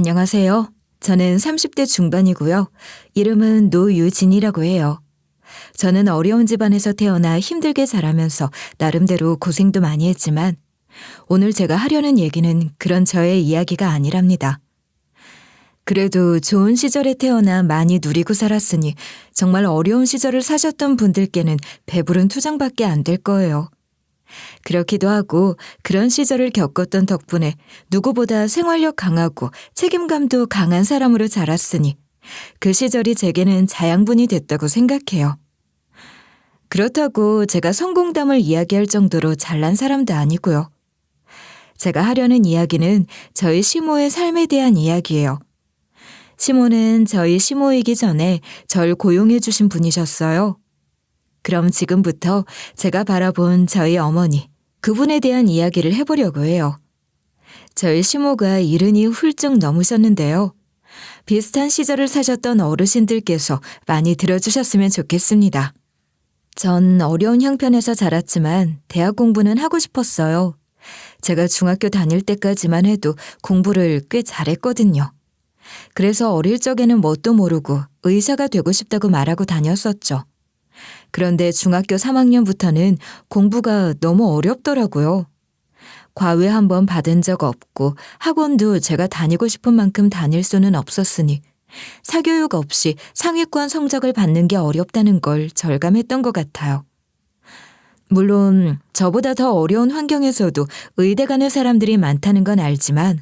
안녕하세요. 저는 30대 중반이고요. 이름은 노유진이라고 해요. 저는 어려운 집안에서 태어나 힘들게 자라면서 나름대로 고생도 많이 했지만 오늘 제가 하려는 얘기는 그런 저의 이야기가 아니랍니다. 그래도 좋은 시절에 태어나 많이 누리고 살았으니 정말 어려운 시절을 사셨던 분들께는 배부른 투정밖에 안 될 거예요. 그렇기도 하고 그런 시절을 겪었던 덕분에 누구보다 생활력 강하고 책임감도 강한 사람으로 자랐으니 그 시절이 제게는 자양분이 됐다고 생각해요. 그렇다고 제가 성공담을 이야기할 정도로 잘난 사람도 아니고요. 제가 하려는 이야기는 저희 시모의 삶에 대한 이야기예요. 시모는 저희 시모이기 전에 절 고용해 주신 분이셨어요. 그럼 지금부터 제가 바라본 저희 어머니, 그분에 대한 이야기를 해보려고 해요. 저희 시모가 70이 훌쩍 넘으셨는데요. 비슷한 시절을 사셨던 어르신들께서 많이 들어주셨으면 좋겠습니다. 전 어려운 형편에서 자랐지만 대학 공부는 하고 싶었어요. 제가 중학교 다닐 때까지만 해도 공부를 꽤 잘했거든요. 그래서 어릴 적에는 뭣도 모르고 의사가 되고 싶다고 말하고 다녔었죠. 그런데 중학교 3학년부터는 공부가 너무 어렵더라고요. 과외 한 번 받은 적 없고 학원도 제가 다니고 싶은 만큼 다닐 수는 없었으니 사교육 없이 상위권 성적을 받는 게 어렵다는 걸 절감했던 것 같아요. 물론 저보다 더 어려운 환경에서도 의대 가는 사람들이 많다는 건 알지만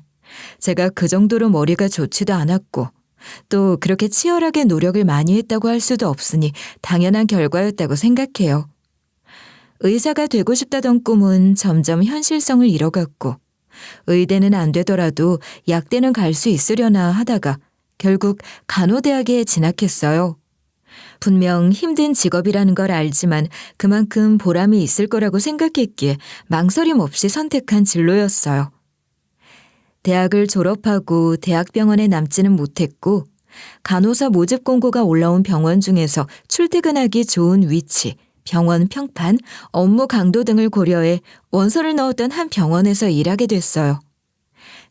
제가 그 정도로 머리가 좋지도 않았고 또 그렇게 치열하게 노력을 많이 했다고 할 수도 없으니 당연한 결과였다고 생각해요. 의사가 되고 싶다던 꿈은 점점 현실성을 잃어갔고 의대는 안 되더라도 약대는 갈 수 있으려나 하다가 결국 간호대학에 진학했어요. 분명 힘든 직업이라는 걸 알지만 그만큼 보람이 있을 거라고 생각했기에 망설임 없이 선택한 진로였어요. 대학을 졸업하고 대학병원에 남지는 못했고 간호사 모집 공고가 올라온 병원 중에서 출퇴근하기 좋은 위치, 병원 평판, 업무 강도 등을 고려해 원서를 넣었던 한 병원에서 일하게 됐어요.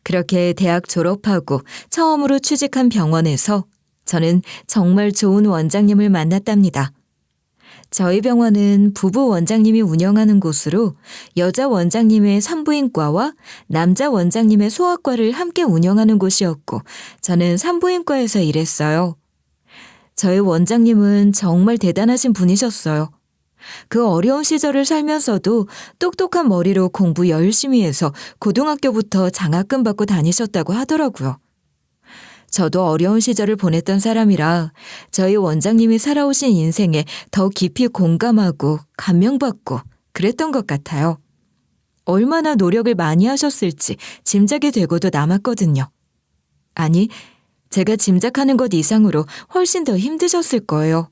그렇게 대학 졸업하고 처음으로 취직한 병원에서 저는 정말 좋은 원장님을 만났답니다. 저희 병원은 부부 원장님이 운영하는 곳으로 여자 원장님의 산부인과와 남자 원장님의 소아과를 함께 운영하는 곳이었고 저는 산부인과에서 일했어요. 저희 원장님은 정말 대단하신 분이셨어요. 그 어려운 시절을 살면서도 똑똑한 머리로 공부 열심히 해서 고등학교부터 장학금 받고 다니셨다고 하더라고요. 저도 어려운 시절을 보냈던 사람이라 저희 원장님이 살아오신 인생에 더 깊이 공감하고 감명받고 그랬던 것 같아요. 얼마나 노력을 많이 하셨을지 짐작이 되고도 남았거든요. 아니, 제가 짐작하는 것 이상으로 훨씬 더 힘드셨을 거예요.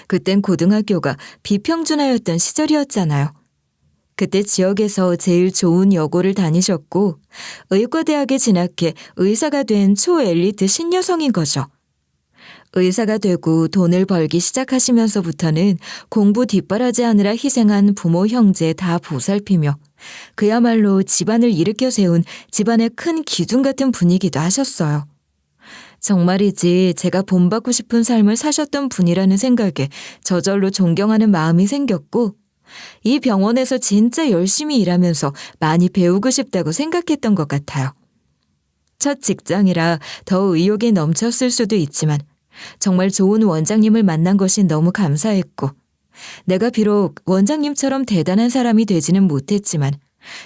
그땐 고등학교가 비평준화였던 시절이었잖아요. 그때 지역에서 제일 좋은 여고를 다니셨고 의과대학에 진학해 의사가 된 초엘리트 신여성인 거죠. 의사가 되고 돈을 벌기 시작하시면서부터는 공부 뒷바라지하느라 희생한 부모 형제 다 보살피며 그야말로 집안을 일으켜 세운 집안의 큰 기둥 같은 분위기도 하셨어요. 정말이지 제가 본받고 싶은 삶을 사셨던 분이라는 생각에 저절로 존경하는 마음이 생겼고 이 병원에서 진짜 열심히 일하면서 많이 배우고 싶다고 생각했던 것 같아요. 첫 직장이라 더 의욕이 넘쳤을 수도 있지만 정말 좋은 원장님을 만난 것이 너무 감사했고 내가 비록 원장님처럼 대단한 사람이 되지는 못했지만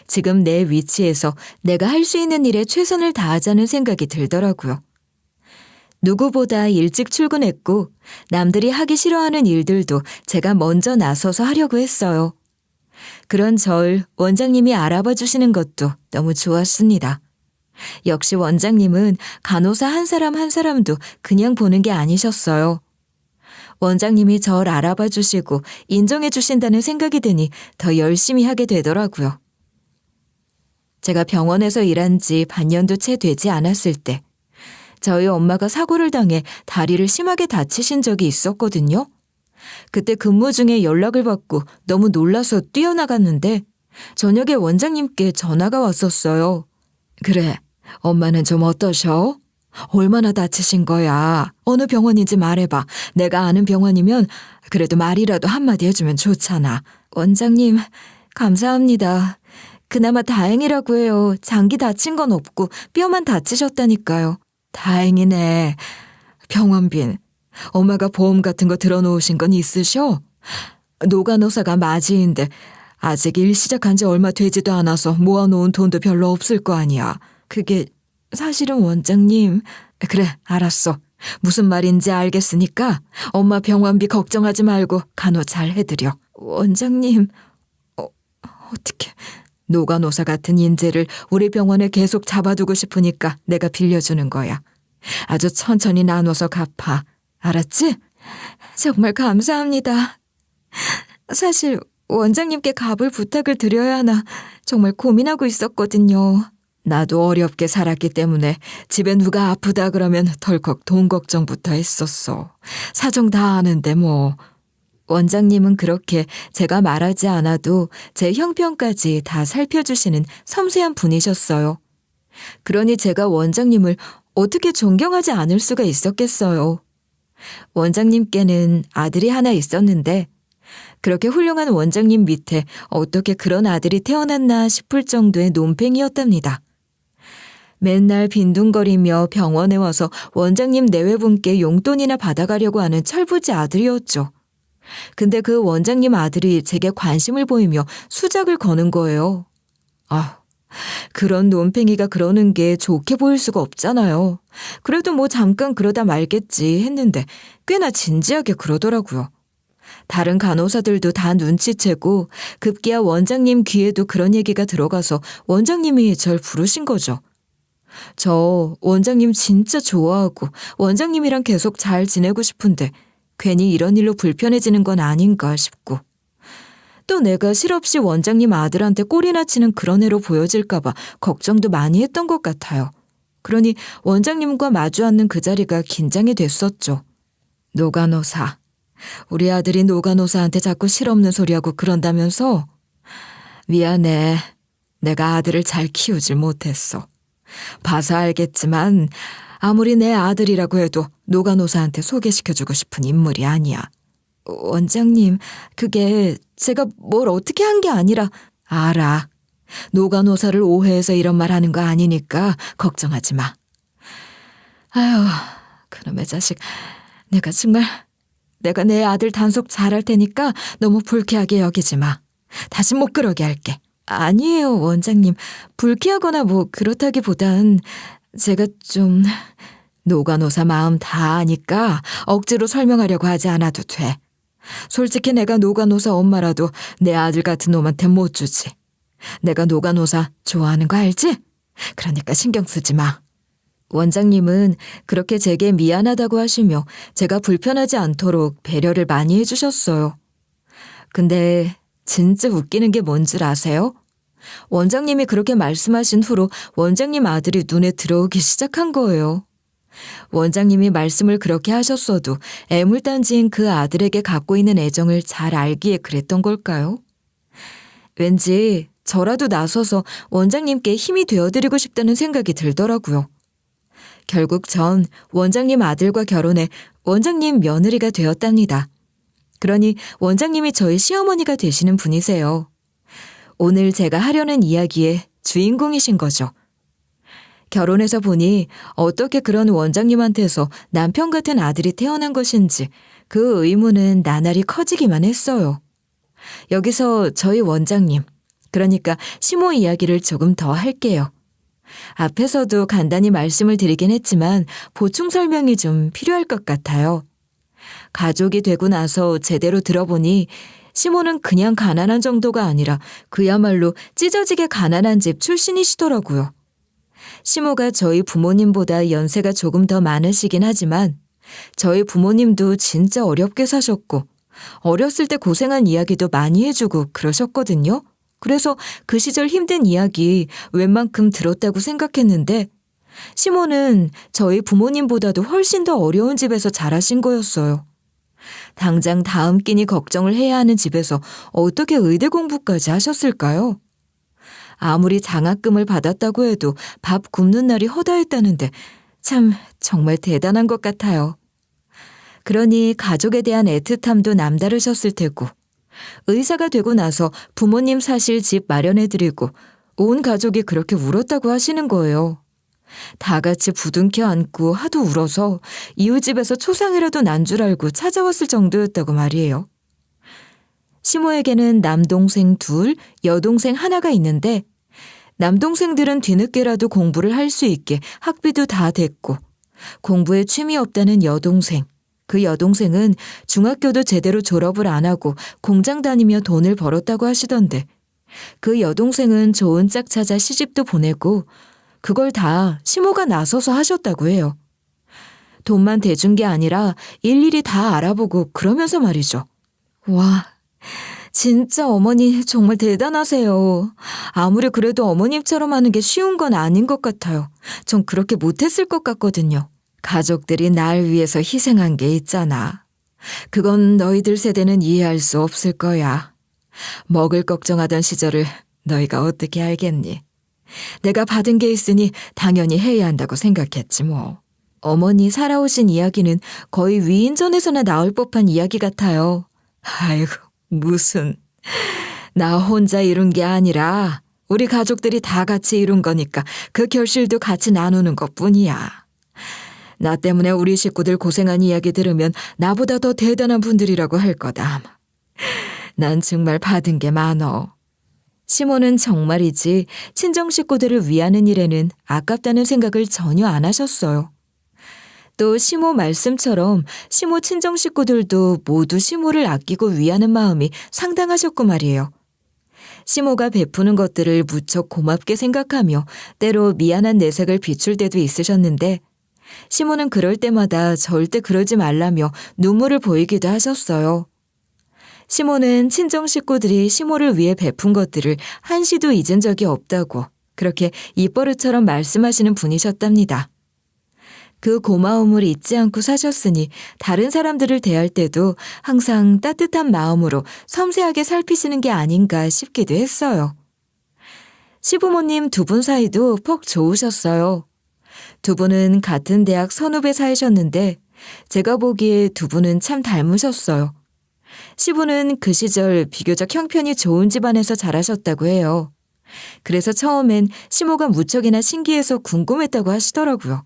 지금 내 위치에서 내가 할 수 있는 일에 최선을 다하자는 생각이 들더라고요. 누구보다 일찍 출근했고 남들이 하기 싫어하는 일들도 제가 먼저 나서서 하려고 했어요. 그런 절 원장님이 알아봐 주시는 것도 너무 좋았습니다. 역시 원장님은 간호사 한 사람 한 사람도 그냥 보는 게 아니셨어요. 원장님이 절 알아봐 주시고 인정해 주신다는 생각이 드니 더 열심히 하게 되더라고요. 제가 병원에서 일한 지 반년도 채 되지 않았을 때 저희 엄마가 사고를 당해 다리를 심하게 다치신 적이 있었거든요. 그때 근무 중에 연락을 받고 너무 놀라서 뛰어나갔는데 저녁에 원장님께 전화가 왔었어요. 그래, 엄마는 좀 어떠셔? 얼마나 다치신 거야? 어느 병원인지 말해봐. 내가 아는 병원이면 그래도 말이라도 한마디 해주면 좋잖아. 원장님, 감사합니다. 그나마 다행이라고 해요. 장기 다친 건 없고 뼈만 다치셨다니까요. 다행이네. 병원빈, 엄마가 보험 같은 거 들어놓으신 건 있으셔? 노간호사가 맞이인데 아직 일 시작한 지 얼마 되지도 않아서 모아놓은 돈도 별로 없을 거 아니야. 그게 사실은 원장님. 그래, 알았어. 무슨 말인지 알겠으니까 엄마 병원비 걱정하지 말고 간호 잘 해드려. 원장님, 어떻게... 노간호사 같은 인재를 우리 병원에 계속 잡아두고 싶으니까 내가 빌려주는 거야. 아주 천천히 나눠서 갚아. 알았지? 정말 감사합니다. 사실 원장님께 갚을 부탁을 드려야 하나 정말 고민하고 있었거든요. 나도 어렵게 살았기 때문에 집에 누가 아프다 그러면 덜컥 돈 걱정부터 했었어. 사정 다 아는데 뭐. 원장님은 그렇게 제가 말하지 않아도 제 형편까지 다 살펴주시는 섬세한 분이셨어요. 그러니 제가 원장님을 어떻게 존경하지 않을 수가 있었겠어요. 원장님께는 아들이 하나 있었는데 그렇게 훌륭한 원장님 밑에 어떻게 그런 아들이 태어났나 싶을 정도의 논팽이였답니다. 맨날 빈둥거리며 병원에 와서 원장님 내외분께 용돈이나 받아가려고 하는 철부지 아들이었죠. 근데 그 원장님 아들이 제게 관심을 보이며 수작을 거는 거예요. 그런 논팽이가 그러는 게 좋게 보일 수가 없잖아요. 그래도 뭐 잠깐 그러다 말겠지 했는데 꽤나 진지하게 그러더라고요. 다른 간호사들도 다 눈치채고 급기야 원장님 귀에도 그런 얘기가 들어가서 원장님이 절 부르신 거죠. 저 원장님 진짜 좋아하고 원장님이랑 계속 잘 지내고 싶은데 괜히 이런 일로 불편해지는 건 아닌가 싶고 또 내가 실없이 원장님 아들한테 꼴이나 치는 그런 애로 보여질까 봐 걱정도 많이 했던 것 같아요. 그러니 원장님과 마주 앉는 그 자리가 긴장이 됐었죠. 노간호사. 우리 아들이 노간호사한테 자꾸 실없는 소리하고 그런다면서? 미안해. 내가 아들을 잘 키우질 못했어. 봐서 알겠지만 아무리 내 아들이라고 해도 노간호사한테 소개시켜주고 싶은 인물이 아니야. 원장님, 그게 제가 뭘 어떻게 한 게 아니라... 알아. 노간호사를 오해해서 이런 말 하는 거 아니니까 걱정하지 마. 아휴, 그놈의 자식. 내가 내 아들 단속 잘할 테니까 너무 불쾌하게 여기지 마. 다시 못 그러게 할게. 아니에요, 원장님. 불쾌하거나 뭐 그렇다기보단 제가 좀... 노간호사 마음 다 아니까 억지로 설명하려고 하지 않아도 돼. 솔직히 내가 노간호사 엄마라도 내 아들 같은 놈한테 못 주지. 내가 노간호사 좋아하는 거 알지? 그러니까 신경 쓰지 마. 원장님은 그렇게 제게 미안하다고 하시며 제가 불편하지 않도록 배려를 많이 해주셨어요. 근데 진짜 웃기는 게 뭔 줄 아세요? 원장님이 그렇게 말씀하신 후로 원장님 아들이 눈에 들어오기 시작한 거예요. 원장님이 말씀을 그렇게 하셨어도 애물단지인 그 아들에게 갖고 있는 애정을 잘 알기에 그랬던 걸까요? 왠지 저라도 나서서 원장님께 힘이 되어드리고 싶다는 생각이 들더라고요. 결국 전 원장님 아들과 결혼해 원장님 며느리가 되었답니다. 그러니 원장님이 저희 시어머니가 되시는 분이세요. 오늘 제가 하려는 이야기의 주인공이신 거죠. 결혼해서 보니 어떻게 그런 원장님한테서 남편 같은 아들이 태어난 것인지 그 의문은 나날이 커지기만 했어요. 여기서 저희 원장님, 그러니까 시모 이야기를 조금 더 할게요. 앞에서도 간단히 말씀을 드리긴 했지만 보충 설명이 좀 필요할 것 같아요. 가족이 되고 나서 제대로 들어보니 시모는 그냥 가난한 정도가 아니라 그야말로 찢어지게 가난한 집 출신이시더라고요. 시모가 저희 부모님보다 연세가 조금 더 많으시긴 하지만 저희 부모님도 진짜 어렵게 사셨고 어렸을 때 고생한 이야기도 많이 해주고 그러셨거든요. 그래서 그 시절 힘든 이야기 웬만큼 들었다고 생각했는데 시모는 저희 부모님보다도 훨씬 더 어려운 집에서 자라신 거였어요. 당장 다음 끼니 걱정을 해야 하는 집에서 어떻게 의대 공부까지 하셨을까요? 아무리 장학금을 받았다고 해도 밥 굶는 날이 허다했다는데 참 정말 대단한 것 같아요. 그러니 가족에 대한 애틋함도 남다르셨을 테고 의사가 되고 나서 부모님 사실 집 마련해드리고 온 가족이 그렇게 울었다고 하시는 거예요. 다 같이 부둥켜 안고 하도 울어서 이웃집에서 초상이라도 난 줄 알고 찾아왔을 정도였다고 말이에요. 시모에게는 남동생 2, 여동생 1가 있는데 남동생들은 뒤늦게라도 공부를 할 수 있게 학비도 다 됐고 공부에 취미 없다는 여동생, 그 여동생은 중학교도 제대로 졸업을 안 하고 공장 다니며 돈을 벌었다고 하시던데 그 여동생은 좋은 짝 찾아 시집도 보내고 그걸 다 시모가 나서서 하셨다고 해요. 돈만 대준 게 아니라 일일이 다 알아보고 그러면서 말이죠. 와, 진짜 어머니 정말 대단하세요. 아무리 그래도 어머님처럼 하는 게 쉬운 건 아닌 것 같아요. 전 그렇게 못했을 것 같거든요. 가족들이 날 위해서 희생한 게 있잖아. 그건 너희들 세대는 이해할 수 없을 거야. 먹을 걱정하던 시절을 너희가 어떻게 알겠니? 내가 받은 게 있으니 당연히 해야 한다고 생각했지 뭐. 어머니 살아오신 이야기는 거의 위인전에서나 나올 법한 이야기 같아요. 아이고, 무슨. 나 혼자 이룬 게 아니라 우리 가족들이 다 같이 이룬 거니까 그 결실도 같이 나누는 것뿐이야. 나 때문에 우리 식구들 고생한 이야기 들으면 나보다 더 대단한 분들이라고 할 거다. 난 정말 받은 게 많어. 시모는 정말이지 친정 식구들을 위하는 일에는 아깝다는 생각을 전혀 안 하셨어요. 또 시모 말씀처럼 시모 친정 식구들도 모두 시모를 아끼고 위하는 마음이 상당하셨고 말이에요. 시모가 베푸는 것들을 무척 고맙게 생각하며 때로 미안한 내색을 비출 때도 있으셨는데 시모는 그럴 때마다 절대 그러지 말라며 눈물을 보이기도 하셨어요. 시모는 친정 식구들이 시모를 위해 베푼 것들을 한시도 잊은 적이 없다고 그렇게 입버릇처럼 말씀하시는 분이셨답니다. 그 고마움을 잊지 않고 사셨으니 다른 사람들을 대할 때도 항상 따뜻한 마음으로 섬세하게 살피시는 게 아닌가 싶기도 했어요. 시부모님 2분 사이도 퍽 좋으셨어요. 2분은 같은 대학 선후배 사이셨는데 제가 보기에 2분은 참 닮으셨어요. 시부는 그 시절 비교적 형편이 좋은 집안에서 자라셨다고 해요. 그래서 처음엔 시모가 무척이나 신기해서 궁금했다고 하시더라고요.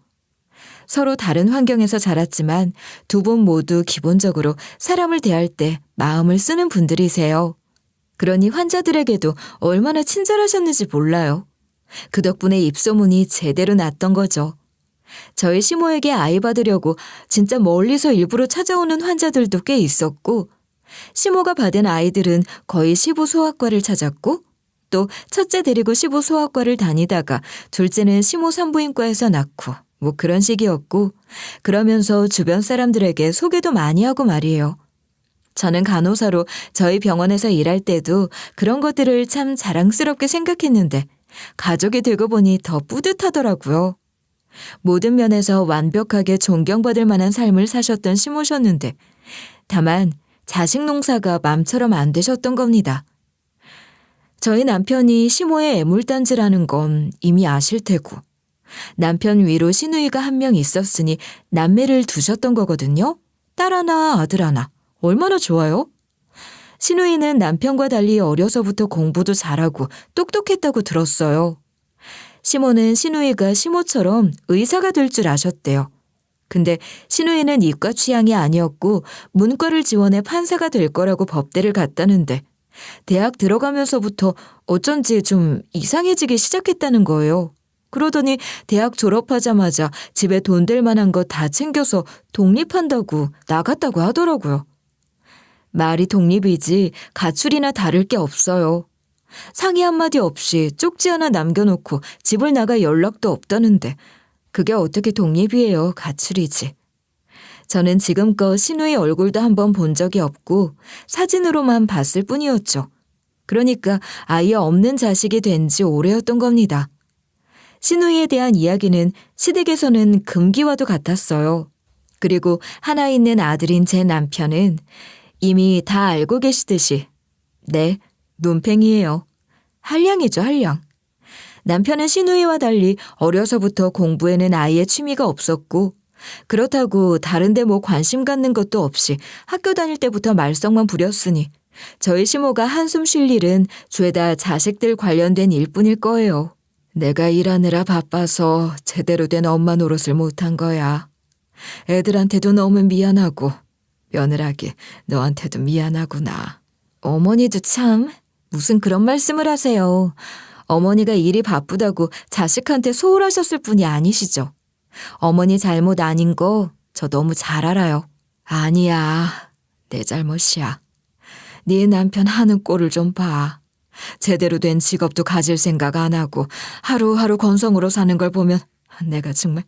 서로 다른 환경에서 자랐지만 2분 모두 기본적으로 사람을 대할 때 마음을 쓰는 분들이세요. 그러니 환자들에게도 얼마나 친절하셨는지 몰라요. 그 덕분에 입소문이 제대로 났던 거죠. 저희 시모에게 아이 받으려고 진짜 멀리서 일부러 찾아오는 환자들도 꽤 있었고 시모가 받은 아이들은 거의 시부 소아과를 찾았고 또 첫째 데리고 시부 소아과를 다니다가 둘째는 시모 산부인과에서 낳고 뭐 그런 식이었고 그러면서 주변 사람들에게 소개도 많이 하고 말이에요. 저는 간호사로 저희 병원에서 일할 때도 그런 것들을 참 자랑스럽게 생각했는데 가족이 되고 보니 더 뿌듯하더라고요. 모든 면에서 완벽하게 존경받을 만한 삶을 사셨던 시모셨는데 다만 자식 농사가 맘처럼 안 되셨던 겁니다. 저희 남편이 시모의 애물단지라는 건 이미 아실 테고 남편 위로 시누이가 1명 있었으니 남매를 두셨던 거거든요. 딸 하나 아들 하나 얼마나 좋아요? 시누이는 남편과 달리 어려서부터 공부도 잘하고 똑똑했다고 들었어요. 시모는 시누이가 시모처럼 의사가 될 줄 아셨대요. 근데 시누이는 이과 취향이 아니었고 문과를 지원해 판사가 될 거라고 법대를 갔다는데 대학 들어가면서부터 어쩐지 좀 이상해지기 시작했다는 거예요. 그러더니 대학 졸업하자마자 집에 돈 될 만한 거 다 챙겨서 독립한다고 나갔다고 하더라고요. 말이 독립이지 가출이나 다를 게 없어요. 상의 한마디 없이 쪽지 하나 남겨놓고 집을 나가 연락도 없다는데 그게 어떻게 독립이에요, 가출이지. 저는 지금껏 시누이 얼굴도 한번 본 적이 없고 사진으로만 봤을 뿐이었죠. 그러니까 아예 없는 자식이 된 지 오래였던 겁니다. 시누이에 대한 이야기는 시댁에서는 금기와도 같았어요. 그리고 하나 있는 아들인 제 남편은 이미 다 알고 계시듯이 네, 논팽이에요. 한량이죠, 한량. 남편은 시누이와 달리 어려서부터 공부에는 아예 취미가 없었고 그렇다고 다른데 뭐 관심 갖는 것도 없이 학교 다닐 때부터 말썽만 부렸으니 저희 시모가 한숨 쉴 일은 죄다 자식들 관련된 일뿐일 거예요. 내가 일하느라 바빠서 제대로 된 엄마 노릇을 못한 거야. 애들한테도 너무 미안하고 며느라기 너한테도 미안하구나. 어머니도 참 무슨 그런 말씀을 하세요. 어머니가 일이 바쁘다고 자식한테 소홀하셨을 뿐이 아니시죠. 어머니 잘못 아닌 거 저 너무 잘 알아요. 아니야, 내 잘못이야. 네 남편 하는 꼴을 좀 봐. 제대로 된 직업도 가질 생각 안 하고 하루하루 건성으로 사는 걸 보면 내가 정말...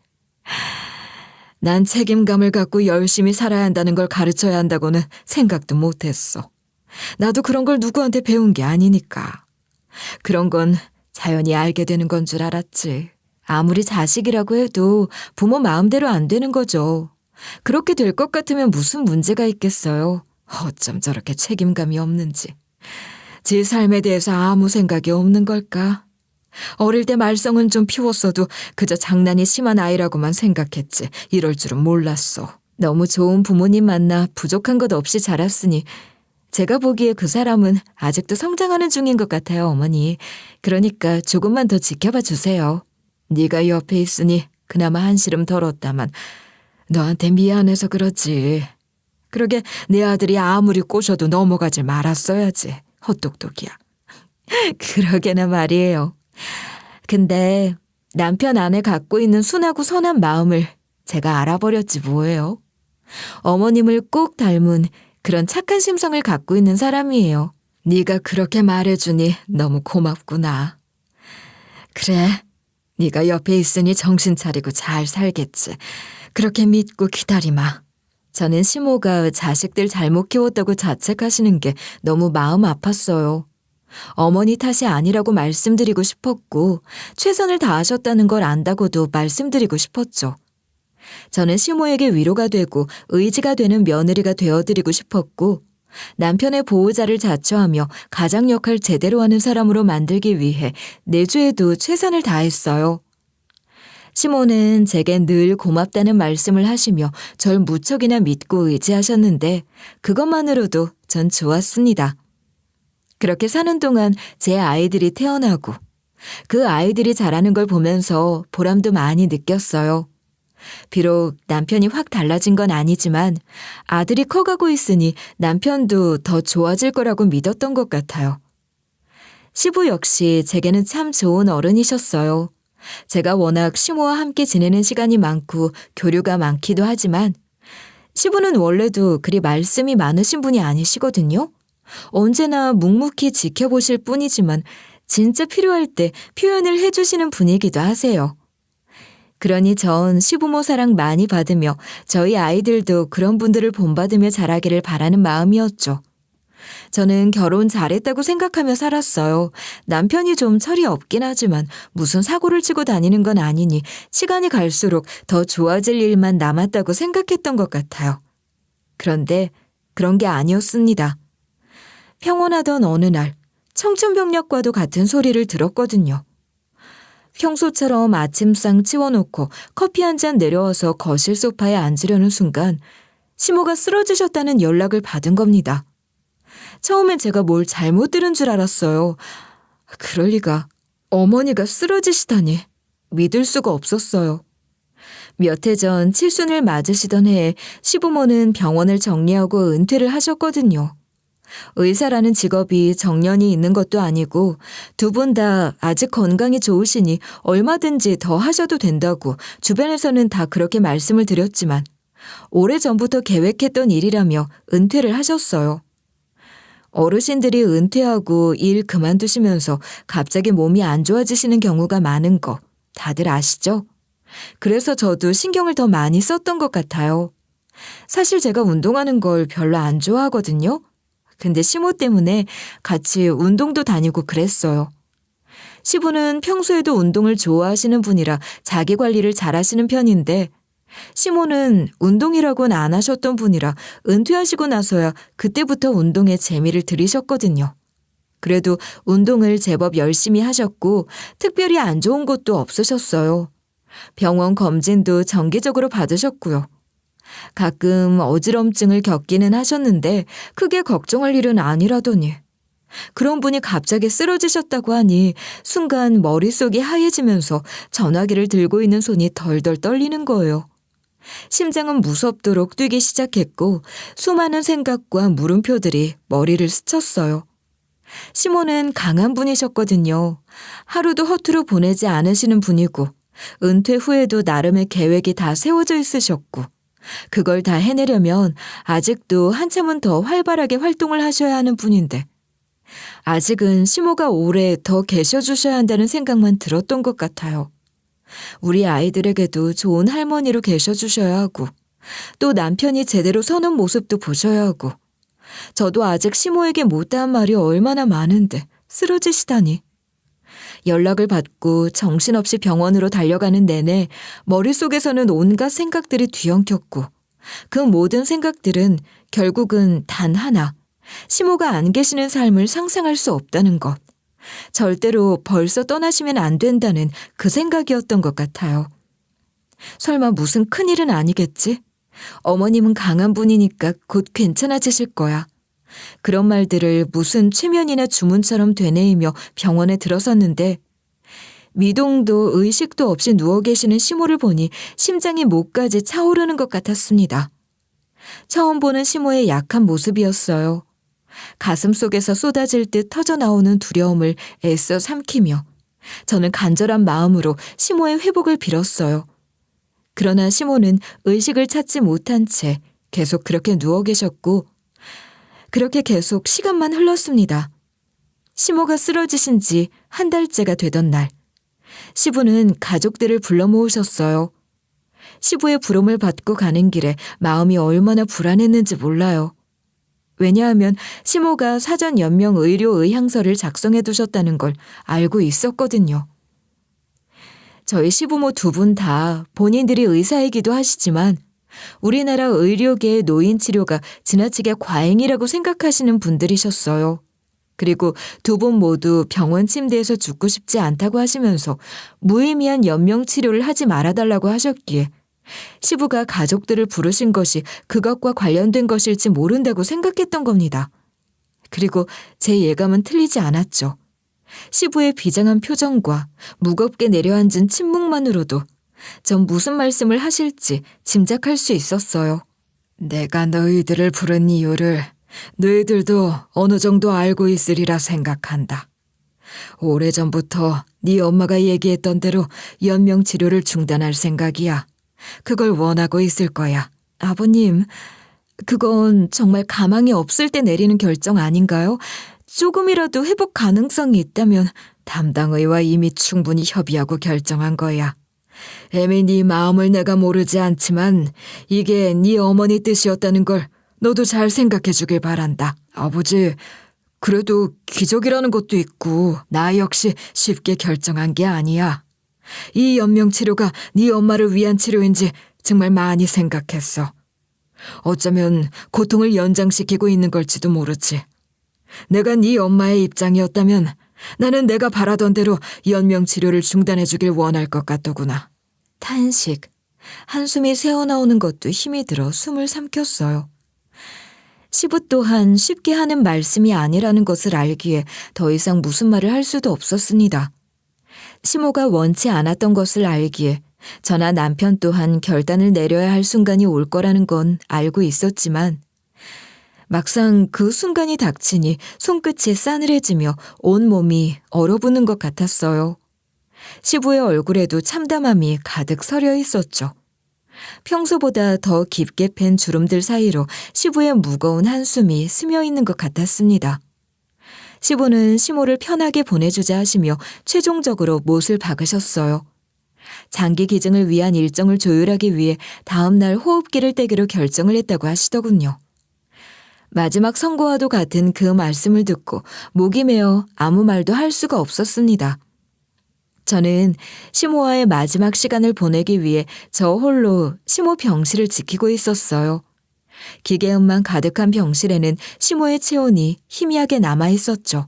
난 책임감을 갖고 열심히 살아야 한다는 걸 가르쳐야 한다고는 생각도 못했어. 나도 그런 걸 누구한테 배운 게 아니니까. 그런 건 자연히 알게 되는 건 줄 알았지. 아무리 자식이라고 해도 부모 마음대로 안 되는 거죠. 그렇게 될 것 같으면 무슨 문제가 있겠어요. 어쩜 저렇게 책임감이 없는지. 지 삶에 대해서 아무 생각이 없는 걸까? 어릴 때 말썽은 좀 피웠어도 그저 장난이 심한 아이라고만 생각했지. 이럴 줄은 몰랐어. 너무 좋은 부모님 만나 부족한 것 없이 자랐으니 제가 보기에 그 사람은 아직도 성장하는 중인 것 같아요, 어머니. 그러니까 조금만 더 지켜봐 주세요. 네가 옆에 있으니 그나마 한시름 덜었다만 너한테 미안해서 그렇지. 그러게 내 아들이 아무리 꼬셔도 넘어가질 말았어야지. 헛똑똑이야. 그러게나 말이에요. 근데 남편 안에 갖고 있는 순하고 선한 마음을 제가 알아버렸지 뭐예요. 어머님을 꼭 닮은 그런 착한 심성을 갖고 있는 사람이에요. 네가 그렇게 말해주니 너무 고맙구나. 그래, 네가 옆에 있으니 정신 차리고 잘 살겠지. 그렇게 믿고 기다리마. 저는 시모가 자식들 잘못 키웠다고 자책하시는 게 너무 마음 아팠어요. 어머니 탓이 아니라고 말씀드리고 싶었고 최선을 다하셨다는 걸 안다고도 말씀드리고 싶었죠. 저는 시모에게 위로가 되고 의지가 되는 며느리가 되어드리고 싶었고 남편의 보호자를 자처하며 가장 역할 제대로 하는 사람으로 만들기 위해 내주에도 최선을 다했어요. 시모는 제게 늘 고맙다는 말씀을 하시며 절 무척이나 믿고 의지하셨는데 그것만으로도 전 좋았습니다. 그렇게 사는 동안 제 아이들이 태어나고 그 아이들이 자라는 걸 보면서 보람도 많이 느꼈어요. 비록 남편이 확 달라진 건 아니지만 아들이 커가고 있으니 남편도 더 좋아질 거라고 믿었던 것 같아요. 시부 역시 제게는 참 좋은 어른이셨어요. 제가 워낙 시모와 함께 지내는 시간이 많고 교류가 많기도 하지만 시부는 원래도 그리 말씀이 많으신 분이 아니시거든요. 언제나 묵묵히 지켜보실 뿐이지만 진짜 필요할 때 표현을 해주시는 분이기도 하세요. 그러니 전 시부모 사랑 많이 받으며 저희 아이들도 그런 분들을 본받으며 자라기를 바라는 마음이었죠. 저는 결혼 잘했다고 생각하며 살았어요. 남편이 좀 철이 없긴 하지만 무슨 사고를 치고 다니는 건 아니니 시간이 갈수록 더 좋아질 일만 남았다고 생각했던 것 같아요. 그런데 그런 게 아니었습니다. 평온하던 어느 날 청춘병력과도 같은 소리를 들었거든요. 평소처럼 아침상 치워놓고 커피 한 잔 내려와서 거실 소파에 앉으려는 순간 시모가 쓰러지셨다는 연락을 받은 겁니다. 처음엔 제가 뭘 잘못 들은 줄 알았어요. 그럴 리가. 어머니가 쓰러지시다니 믿을 수가 없었어요. 몇 해 전 칠순을 맞으시던 해에 시부모는 병원을 정리하고 은퇴를 하셨거든요. 의사라는 직업이 정년이 있는 것도 아니고 두 분 다 아직 건강이 좋으시니 얼마든지 더 하셔도 된다고 주변에서는 다 그렇게 말씀을 드렸지만 오래전부터 계획했던 일이라며 은퇴를 하셨어요. 어르신들이 은퇴하고 일 그만두시면서 갑자기 몸이 안 좋아지시는 경우가 많은 거 다들 아시죠? 그래서 저도 신경을 더 많이 썼던 것 같아요. 사실 제가 운동하는 걸 별로 안 좋아하거든요. 근데 시모 때문에 같이 운동도 다니고 그랬어요. 시부는 평소에도 운동을 좋아하시는 분이라 자기 관리를 잘하시는 편인데 시모는 운동이라고는 안 하셨던 분이라 은퇴하시고 나서야 그때부터 운동에 재미를 들이셨거든요. 그래도 운동을 제법 열심히 하셨고 특별히 안 좋은 것도 없으셨어요. 병원 검진도 정기적으로 받으셨고요. 가끔 어지럼증을 겪기는 하셨는데 크게 걱정할 일은 아니라더니 그런 분이 갑자기 쓰러지셨다고 하니 순간 머릿속이 하얘지면서 전화기를 들고 있는 손이 덜덜 떨리는 거예요. 심장은 무섭도록 뛰기 시작했고 수많은 생각과 물음표들이 머리를 스쳤어요. 시모는 강한 분이셨거든요. 하루도 허투루 보내지 않으시는 분이고 은퇴 후에도 나름의 계획이 다 세워져 있으셨고 그걸 다 해내려면 아직도 한참은 더 활발하게 활동을 하셔야 하는 분인데 아직은 시모가 오래 더 계셔주셔야 한다는 생각만 들었던 것 같아요. 우리 아이들에게도 좋은 할머니로 계셔주셔야 하고 또 남편이 제대로 서는 모습도 보셔야 하고 저도 아직 시모에게 못다한 말이 얼마나 많은데 쓰러지시다니. 연락을 받고 정신없이 병원으로 달려가는 내내 머릿속에서는 온갖 생각들이 뒤엉켰고 그 모든 생각들은 결국은 단 하나, 시모가 안 계시는 삶을 상상할 수 없다는 것. 절대로 벌써 떠나시면 안 된다는 그 생각이었던 것 같아요. 설마 무슨 큰일은 아니겠지? 어머님은 강한 분이니까 곧 괜찮아지실 거야. 그런 말들을 무슨 최면이나 주문처럼 되뇌이며 병원에 들어섰는데 미동도 의식도 없이 누워 계시는 시모를 보니 심장이 목까지 차오르는 것 같았습니다. 처음 보는 시모의 약한 모습이었어요. 가슴 속에서 쏟아질 듯 터져나오는 두려움을 애써 삼키며 저는 간절한 마음으로 시모의 회복을 빌었어요. 그러나 시모는 의식을 찾지 못한 채 계속 그렇게 누워 계셨고 그렇게 계속 시간만 흘렀습니다. 시모가 쓰러지신 지 한 달째가 되던 날 시부는 가족들을 불러 모으셨어요. 시부의 부름을 받고 가는 길에 마음이 얼마나 불안했는지 몰라요. 왜냐하면 시모가 사전 연명 의료 의향서를 작성해 두셨다는 걸 알고 있었거든요. 저희 시부모 두 분 다 본인들이 의사이기도 하시지만 우리나라 의료계의 노인 치료가 지나치게 과잉이라고 생각하시는 분들이셨어요. 그리고 두 분 모두 병원 침대에서 죽고 싶지 않다고 하시면서 무의미한 연명 치료를 하지 말아달라고 하셨기에 시부가 가족들을 부르신 것이 그것과 관련된 것일지 모른다고 생각했던 겁니다. 그리고 제 예감은 틀리지 않았죠. 시부의 비장한 표정과 무겁게 내려앉은 침묵만으로도 전 무슨 말씀을 하실지 짐작할 수 있었어요. 내가 너희들을 부른 이유를 너희들도 어느 정도 알고 있으리라 생각한다. 오래전부터 네 엄마가 얘기했던 대로 연명 치료를 중단할 생각이야. 그걸 원하고 있을 거야. 아버님, 그건 정말 가망이 없을 때 내리는 결정 아닌가요? 조금이라도 회복 가능성이 있다면 담당의와 이미 충분히 협의하고 결정한 거야. 애미 네 마음을 내가 모르지 않지만 이게 네 어머니 뜻이었다는 걸 너도 잘 생각해 주길 바란다. 아버지, 그래도 기적이라는 것도 있고 나 역시 쉽게 결정한 게 아니야. 이 연명 치료가 네 엄마를 위한 치료인지 정말 많이 생각했어. 어쩌면 고통을 연장시키고 있는 걸지도 모르지. 내가 네 엄마의 입장이었다면 나는 내가 바라던 대로 연명 치료를 중단해 주길 원할 것 같더구나. 탄식, 한숨이 새어나오는 것도 힘이 들어 숨을 삼켰어요. 시부 또한 쉽게 하는 말씀이 아니라는 것을 알기에 더 이상 무슨 말을 할 수도 없었습니다. 시모가 원치 않았던 것을 알기에 저나 남편 또한 결단을 내려야 할 순간이 올 거라는 건 알고 있었지만 막상 그 순간이 닥치니 손끝이 싸늘해지며 온몸이 얼어붙는 것 같았어요. 시부의 얼굴에도 참담함이 가득 서려 있었죠. 평소보다 더 깊게 팬 주름들 사이로 시부의 무거운 한숨이 스며 있는 것 같았습니다. 시부는 시모를 편하게 보내주자 하시며 최종적으로 못을 박으셨어요. 장기 기증을 위한 일정을 조율하기 위해 다음 날 호흡기를 떼기로 결정을 했다고 하시더군요. 마지막 선고와도 같은 그 말씀을 듣고 목이 메어 아무 말도 할 수가 없었습니다. 저는 시모와의 마지막 시간을 보내기 위해 저 홀로 시모 병실을 지키고 있었어요. 기계음만 가득한 병실에는 시모의 체온이 희미하게 남아 있었죠.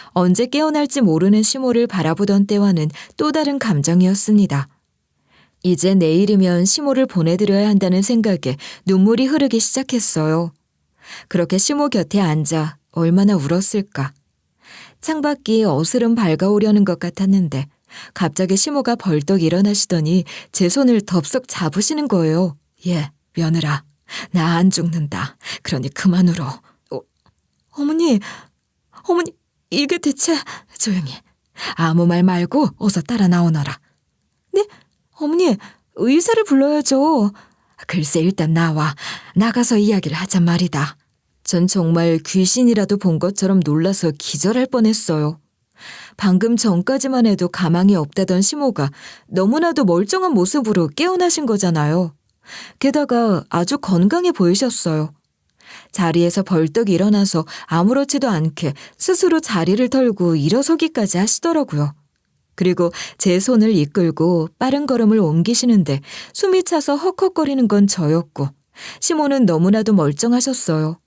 언제 깨어날지 모르는 시모를 바라보던 때와는 또 다른 감정이었습니다. 이제 내일이면 시모를 보내드려야 한다는 생각에 눈물이 흐르기 시작했어요. 그렇게 시모 곁에 앉아 얼마나 울었을까. 창밖이 어스름 밝아오려는 것 같았는데 갑자기 시모가 벌떡 일어나시더니 제 손을 덥석 잡으시는 거예요. 예, 며느라, 나 안 죽는다. 그러니 그만 울어. 어머니, 이게 대체... 조용히. 아무 말 말고 어서 따라 나오너라. 네? 어머니, 의사를 불러야죠. 글쎄 일단 나와. 나가서 이야기를 하잔 말이다. 전 정말 귀신이라도 본 것처럼 놀라서 기절할 뻔했어요. 방금 전까지만 해도 가망이 없다던 시모가 너무나도 멀쩡한 모습으로 깨어나신 거잖아요. 게다가 아주 건강해 보이셨어요. 자리에서 벌떡 일어나서 아무렇지도 않게 스스로 자리를 털고 일어서기까지 하시더라고요. 그리고 제 손을 이끌고 빠른 걸음을 옮기시는데 숨이 차서 헉헉거리는 건 저였고 시모는 너무나도 멀쩡하셨어요.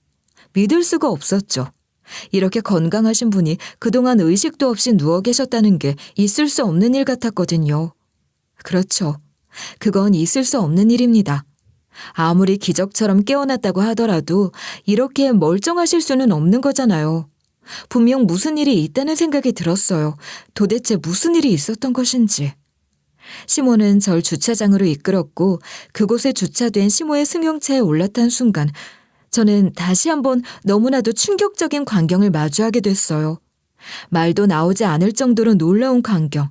믿을 수가 없었죠. 이렇게 건강하신 분이 그동안 의식도 없이 누워 계셨다는 게 있을 수 없는 일 같았거든요. 그렇죠. 그건 있을 수 없는 일입니다. 아무리 기적처럼 깨어났다고 하더라도 이렇게 멀쩡하실 수는 없는 거잖아요. 분명 무슨 일이 있다는 생각이 들었어요. 도대체 무슨 일이 있었던 것인지. 시모는 절 주차장으로 이끌었고 그곳에 주차된 시모의 승용차에 올라탄 순간 저는 다시 한번 너무나도 충격적인 광경을 마주하게 됐어요. 말도 나오지 않을 정도로 놀라운 광경.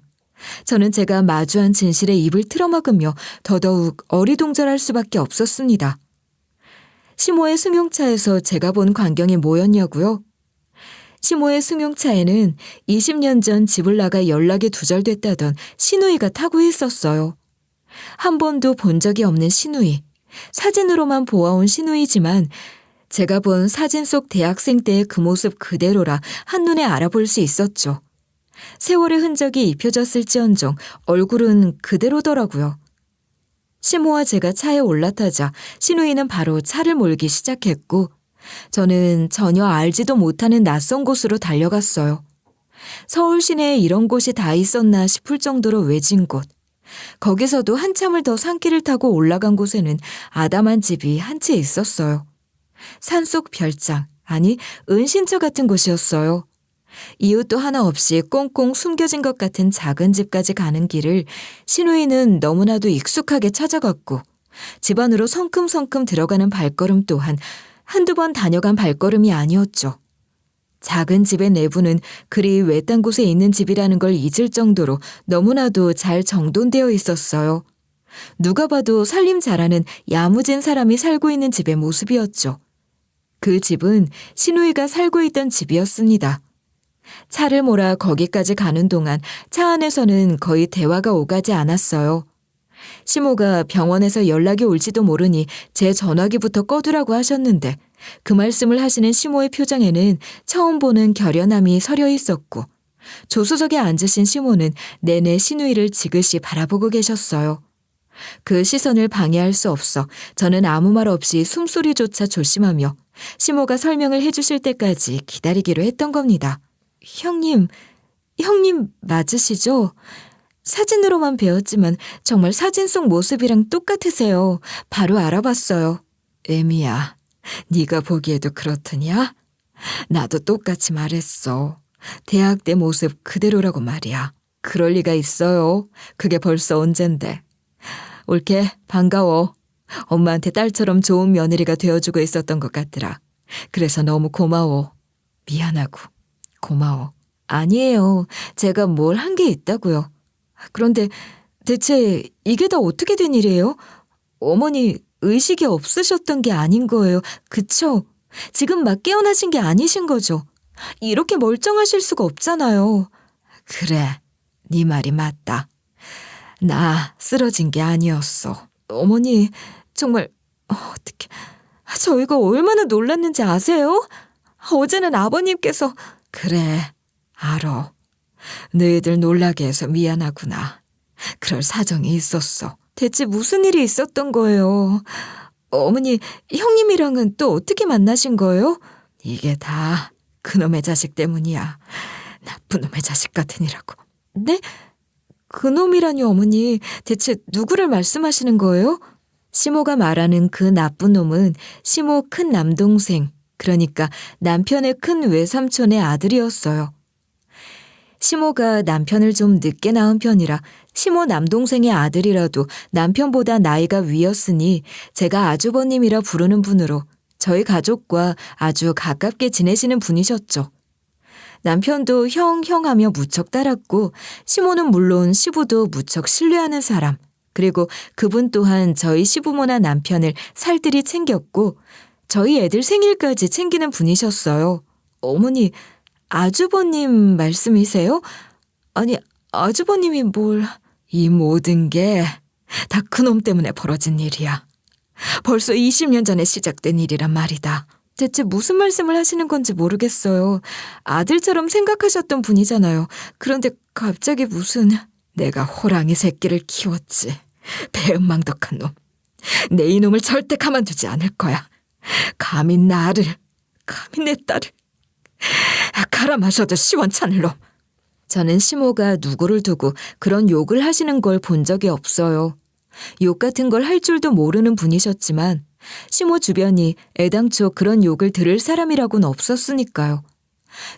저는 제가 마주한 진실에 입을 틀어막으며 더더욱 어리둥절할 수밖에 없었습니다. 시모의 승용차에서 제가 본 광경이 뭐였냐고요? 시모의 승용차에는 20년 전 집을 나가 연락이 두절됐다던 시누이가 타고 있었어요. 한 번도 본 적이 없는 시누이. 사진으로만 보아온 시누이지만 제가 본 사진 속 대학생 때의 그 모습 그대로라 한눈에 알아볼 수 있었죠. 세월의 흔적이 입혀졌을지언정 얼굴은 그대로더라고요. 시모와 제가 차에 올라타자 시누이는 바로 차를 몰기 시작했고 저는 전혀 알지도 못하는 낯선 곳으로 달려갔어요. 서울 시내에 이런 곳이 다 있었나 싶을 정도로 외진 곳. 거기서도 한참을 더 산길을 타고 올라간 곳에는 아담한 집이 한 채 있었어요. 산속 별장, 아니 은신처 같은 곳이었어요. 이웃도 하나 없이 꽁꽁 숨겨진 것 같은 작은 집까지 가는 길을 시누이는 너무나도 익숙하게 찾아갔고 집 안으로 성큼성큼 들어가는 발걸음 또한 한두 번 다녀간 발걸음이 아니었죠. 작은 집의 내부는 그리 외딴 곳에 있는 집이라는 걸 잊을 정도로 너무나도 잘 정돈되어 있었어요. 누가 봐도 살림 잘하는 야무진 사람이 살고 있는 집의 모습이었죠. 그 집은 시누이가 살고 있던 집이었습니다. 차를 몰아 거기까지 가는 동안 차 안에서는 거의 대화가 오가지 않았어요. 시모가 병원에서 연락이 올지도 모르니 제 전화기부터 꺼두라고 하셨는데 그 말씀을 하시는 시모의 표정에는 처음 보는 결연함이 서려 있었고 조수석에 앉으신 시모는 내내 시누이를 지그시 바라보고 계셨어요. 그 시선을 방해할 수 없어 저는 아무 말 없이 숨소리조차 조심하며 시모가 설명을 해주실 때까지 기다리기로 했던 겁니다. 형님 맞으시죠? 사진으로만 배웠지만 정말 사진 속 모습이랑 똑같으세요. 바로 알아봤어요. 애미야, 네가 보기에도 그렇더냐? 나도 똑같이 말했어. 대학 때 모습 그대로라고 말이야. 그럴 리가 있어요. 그게 벌써 언젠데. 올케 반가워. 엄마한테 딸처럼 좋은 며느리가 되어주고 있었던 것 같더라. 그래서 너무 고마워. 미안하고 고마워. 아니에요. 제가 뭘 한 게 있다고요. 그런데 대체 이게 다 어떻게 된 일이에요? 어머니 의식이 없으셨던 게 아닌 거예요. 그쵸? 지금 막 깨어나신 게 아니신 거죠? 이렇게 멀쩡하실 수가 없잖아요. 그래, 네 말이 맞다. 나 쓰러진 게 아니었어. 어머니 정말 어떡해. 저희가 얼마나 놀랐는지 아세요? 어제는 아버님께서 그래, 알아. 너희들 놀라게 해서 미안하구나. 그럴 사정이 있었어. 대체 무슨 일이 있었던 거예요? 어머니, 형님이랑은 또 어떻게 만나신 거예요? 이게 다 그놈의 자식 때문이야. 나쁜 놈의 자식 같으니라고. 네? 그놈이라니 어머니, 대체 누구를 말씀하시는 거예요? 시모가 말하는 그 나쁜 놈은 시모 큰 남동생, 그러니까 남편의 큰 외삼촌의 아들이었어요. 시모가 남편을 좀 늦게 낳은 편이라 시모 남동생의 아들이라도 남편보다 나이가 위였으니 제가 아주버님이라 부르는 분으로 저희 가족과 아주 가깝게 지내시는 분이셨죠. 남편도 형 하며 무척 따랐고 시모는 물론 시부도 무척 신뢰하는 사람, 그리고 그분 또한 저희 시부모나 남편을 살뜰히 챙겼고 저희 애들 생일까지 챙기는 분이셨어요. 어머니, 아주버님 말씀이세요? 아니, 아주버님이 뭘... 이 모든 게 다 그놈 때문에 벌어진 일이야. 벌써 20년 전에 시작된 일이란 말이다. 대체 무슨 말씀을 하시는 건지 모르겠어요. 아들처럼 생각하셨던 분이잖아요. 그런데 갑자기 무슨... 내가 호랑이 새끼를 키웠지. 배은망덕한 놈. 내 이놈을 절대 가만두지 않을 거야. 감히 나를, 감히 내 딸을 갈아 마셔도 시원찮을 놈. 저는 시모가 누구를 두고 그런 욕을 하시는 걸 본 적이 없어요. 욕 같은 걸 할 줄도 모르는 분이셨지만 시모 주변이 애당초 그런 욕을 들을 사람이라고는 없었으니까요.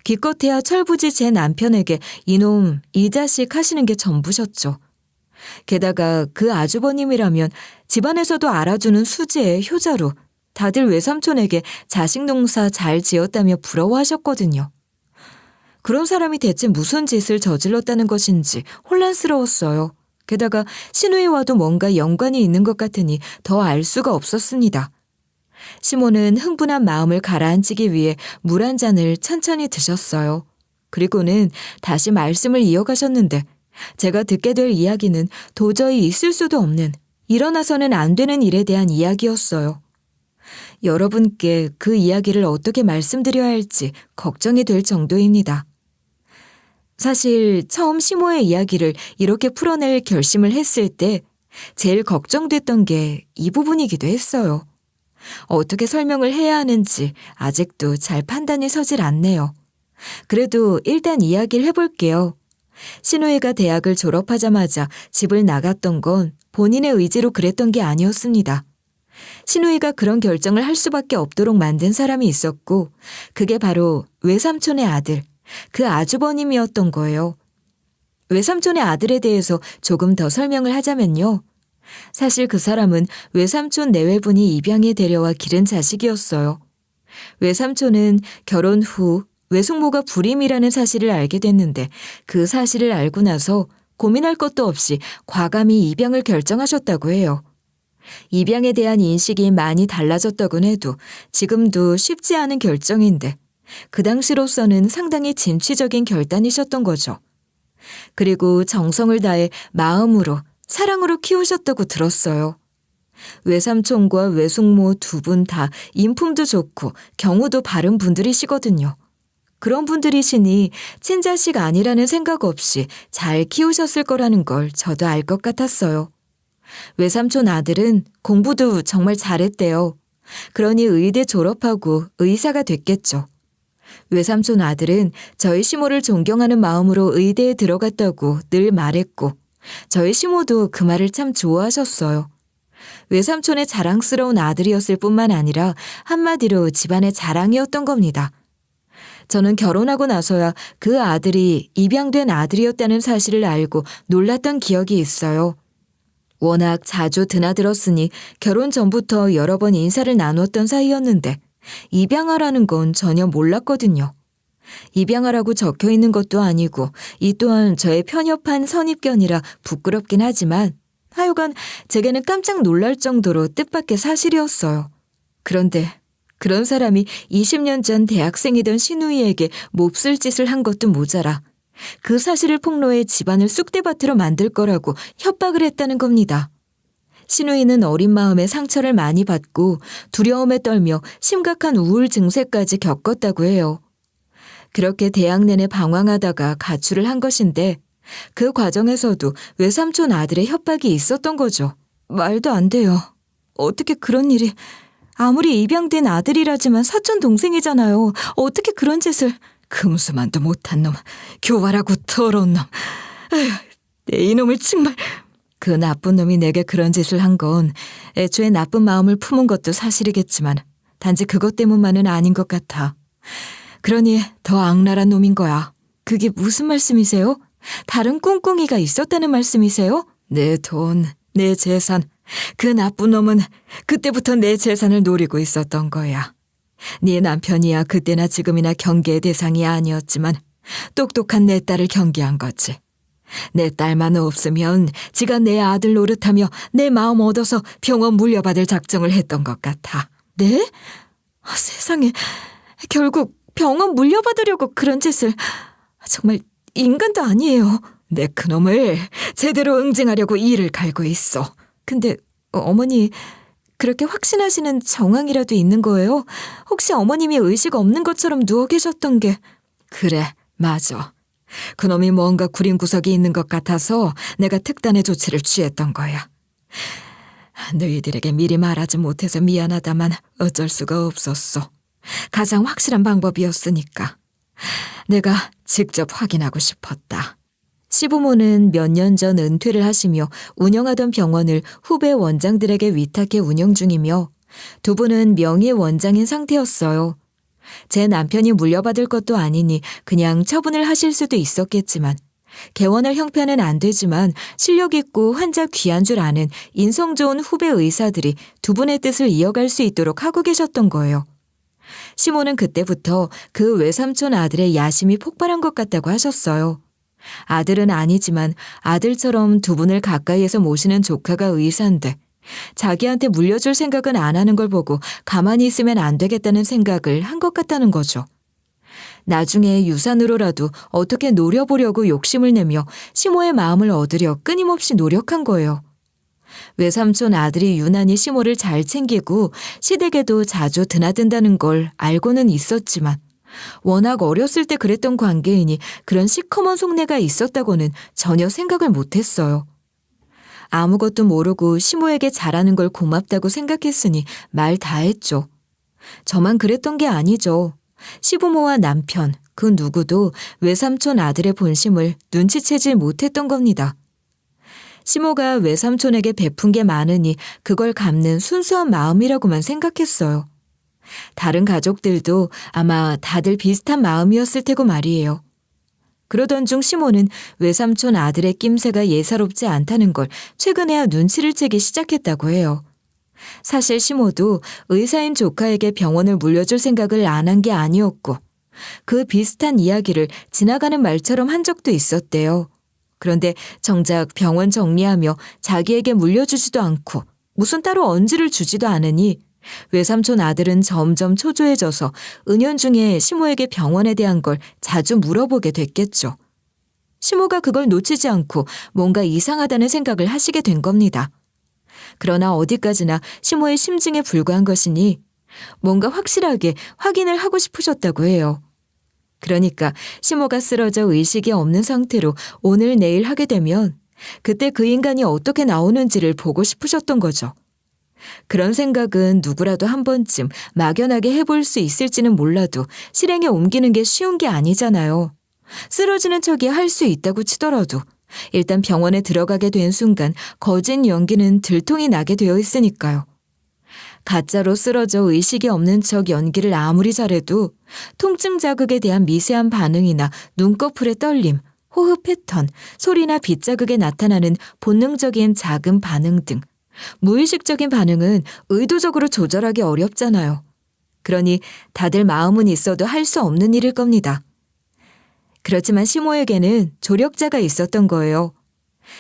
기껏해야 철부지 제 남편에게 이놈, 이 자식 하시는 게 전부셨죠. 게다가 그 아주버님이라면 집안에서도 알아주는 수지의 효자로 다들 외삼촌에게 자식 농사 잘 지었다며 부러워하셨거든요. 그런 사람이 대체 무슨 짓을 저질렀다는 것인지 혼란스러웠어요. 게다가 시누이와도 뭔가 연관이 있는 것 같으니 더 알 수가 없었습니다. 시모는 흥분한 마음을 가라앉히기 위해 물 한 잔을 천천히 드셨어요. 그리고는 다시 말씀을 이어가셨는데 제가 듣게 될 이야기는 도저히 있을 수도 없는, 일어나서는 안 되는 일에 대한 이야기였어요. 여러분께 그 이야기를 어떻게 말씀드려야 할지 걱정이 될 정도입니다. 사실 처음 시모의 이야기를 이렇게 풀어낼 결심을 했을 때 제일 걱정됐던 게 이 부분이기도 했어요. 어떻게 설명을 해야 하는지 아직도 잘 판단이 서질 않네요. 그래도 일단 이야기를 해볼게요. 시누이가 대학을 졸업하자마자 집을 나갔던 건 본인의 의지로 그랬던 게 아니었습니다. 시누이가 그런 결정을 할 수밖에 없도록 만든 사람이 있었고 그게 바로 외삼촌의 아들, 그 아주버님이었던 거예요. 외삼촌의 아들에 대해서 조금 더 설명을 하자면요. 사실 그 사람은 외삼촌 내외분이 입양해 데려와 기른 자식이었어요. 외삼촌은 결혼 후 외숙모가 불임이라는 사실을 알게 됐는데 그 사실을 알고 나서 고민할 것도 없이 과감히 입양을 결정하셨다고 해요. 입양에 대한 인식이 많이 달라졌다곤 해도 지금도 쉽지 않은 결정인데 그 당시로서는 상당히 진취적인 결단이셨던 거죠. 그리고 정성을 다해 마음으로, 사랑으로 키우셨다고 들었어요. 외삼촌과 외숙모 두 분 다 인품도 좋고 경우도 바른 분들이시거든요. 그런 분들이시니 친자식 아니라는 생각 없이 잘 키우셨을 거라는 걸 저도 알 것 같았어요. 외삼촌 아들은 공부도 정말 잘했대요. 그러니 의대 졸업하고 의사가 됐겠죠. 외삼촌 아들은 저희 시모를 존경하는 마음으로 의대에 들어갔다고 늘 말했고 저희 시모도 그 말을 참 좋아하셨어요. 외삼촌의 자랑스러운 아들이었을 뿐만 아니라 한마디로 집안의 자랑이었던 겁니다. 저는 결혼하고 나서야 그 아들이 입양된 아들이었다는 사실을 알고 놀랐던 기억이 있어요. 워낙 자주 드나들었으니 결혼 전부터 여러 번 인사를 나눴던 사이였는데 입양하라는 건 전혀 몰랐거든요. 입양하라고 적혀 있는 것도 아니고 이 또한 저의 편협한 선입견이라 부끄럽긴 하지만 하여간 제게는 깜짝 놀랄 정도로 뜻밖의 사실이었어요. 그런데 그런 사람이 20년 전 대학생이던 시누이에게 몹쓸 짓을 한 것도 모자라 그 사실을 폭로해 집안을 쑥대밭으로 만들 거라고 협박을 했다는 겁니다. 시누이는 어린 마음에 상처를 많이 받고 두려움에 떨며 심각한 우울 증세까지 겪었다고 해요. 그렇게 대학 내내 방황하다가 가출을 한 것인데 그 과정에서도 외삼촌 아들의 협박이 있었던 거죠. 말도 안 돼요. 어떻게 그런 일이... 아무리 입양된 아들이라지만 사촌 동생이잖아요. 어떻게 그런 짓을... 금수만도 못한 놈, 교활하고 더러운 놈. 에휴, 내 이놈을 정말. 그 나쁜 놈이 내게 그런 짓을 한 건 애초에 나쁜 마음을 품은 것도 사실이겠지만 단지 그것 때문만은 아닌 것 같아. 그러니 더 악랄한 놈인 거야. 그게 무슨 말씀이세요? 다른 꿍꿍이가 있었다는 말씀이세요? 내 돈, 내 재산, 그 나쁜 놈은 그때부터 내 재산을 노리고 있었던 거야. 네 남편이야 그때나 지금이나 경계의 대상이 아니었지만 똑똑한 내 딸을 경계한 거지. 내 딸만 없으면 지가 내 아들 노릇하며 내 마음 얻어서 병원 물려받을 작정을 했던 것 같아. 네? 세상에, 결국 병원 물려받으려고 그런 짓을. 정말 인간도 아니에요. 내 그놈을 제대로 응징하려고 이를 갈고 있어. 근데 어머니, 그렇게 확신하시는 정황이라도 있는 거예요? 혹시 어머님이 의식 없는 것처럼 누워 계셨던 게. 그래, 맞아. 그놈이 뭔가 구린 구석이 있는 것 같아서 내가 특단의 조치를 취했던 거야. 너희들에게 미리 말하지 못해서 미안하다만 어쩔 수가 없었어. 가장 확실한 방법이었으니까. 내가 직접 확인하고 싶었다. 시부모는 몇 년 전 은퇴를 하시며 운영하던 병원을 후배 원장들에게 위탁해 운영 중이며 두 분은 명예 원장인 상태였어요. 제 남편이 물려받을 것도 아니니 그냥 처분을 하실 수도 있었겠지만 개원할 형편은 안 되지만 실력 있고 환자 귀한 줄 아는 인성 좋은 후배 의사들이 두 분의 뜻을 이어갈 수 있도록 하고 계셨던 거예요. 시모는 그때부터 그 외삼촌 아들의 야심이 폭발한 것 같다고 하셨어요. 아들은 아니지만 아들처럼 두 분을 가까이에서 모시는 조카가 의사인데 자기한테 물려줄 생각은 안 하는 걸 보고 가만히 있으면 안 되겠다는 생각을 한 것 같다는 거죠. 나중에 유산으로라도 어떻게 노려보려고 욕심을 내며 시모의 마음을 얻으려 끊임없이 노력한 거예요. 외삼촌 아들이 유난히 시모를 잘 챙기고 시댁에도 자주 드나든다는 걸 알고는 있었지만 워낙 어렸을 때 그랬던 관계이니 그런 시커먼 속내가 있었다고는 전혀 생각을 못했어요. 아무것도 모르고 시모에게 잘하는 걸 고맙다고 생각했으니 말 다 했죠. 저만 그랬던 게 아니죠. 시부모와 남편, 그 누구도 외삼촌 아들의 본심을 눈치채지 못했던 겁니다. 시모가 외삼촌에게 베푼 게 많으니 그걸 갚는 순수한 마음이라고만 생각했어요. 다른 가족들도 아마 다들 비슷한 마음이었을 테고 말이에요. 그러던 중 시모는 외삼촌 아들의 낌새가 예사롭지 않다는 걸 최근에야 눈치를 채기 시작했다고 해요. 사실 시모도 의사인 조카에게 병원을 물려줄 생각을 안 한 게 아니었고 그 비슷한 이야기를 지나가는 말처럼 한 적도 있었대요. 그런데 정작 병원 정리하며 자기에게 물려주지도 않고 무슨 따로 언지를 주지도 않으니 외삼촌 아들은 점점 초조해져서 은연중에 시모에게 병원에 대한 걸 자주 물어보게 됐겠죠. 시모가 그걸 놓치지 않고 뭔가 이상하다는 생각을 하시게 된 겁니다. 그러나 어디까지나 시모의 심증에 불과한 것이니 뭔가 확실하게 확인을 하고 싶으셨다고 해요. 그러니까 시모가 쓰러져 의식이 없는 상태로 오늘 내일 하게 되면 그때 그 인간이 어떻게 나오는지를 보고 싶으셨던 거죠. 그런 생각은 누구라도 한 번쯤 막연하게 해볼 수 있을지는 몰라도 실행에 옮기는 게 쉬운 게 아니잖아요. 쓰러지는 척이 할 수 있다고 치더라도 일단 병원에 들어가게 된 순간 거짓 연기는 들통이 나게 되어 있으니까요. 가짜로 쓰러져 의식이 없는 척 연기를 아무리 잘해도 통증 자극에 대한 미세한 반응이나 눈꺼풀의 떨림, 호흡 패턴, 소리나 빗자극에 나타나는 본능적인 작은 반응 등 무의식적인 반응은 의도적으로 조절하기 어렵잖아요. 그러니 다들 마음은 있어도 할 수 없는 일일 겁니다. 그렇지만 시모에게는 조력자가 있었던 거예요.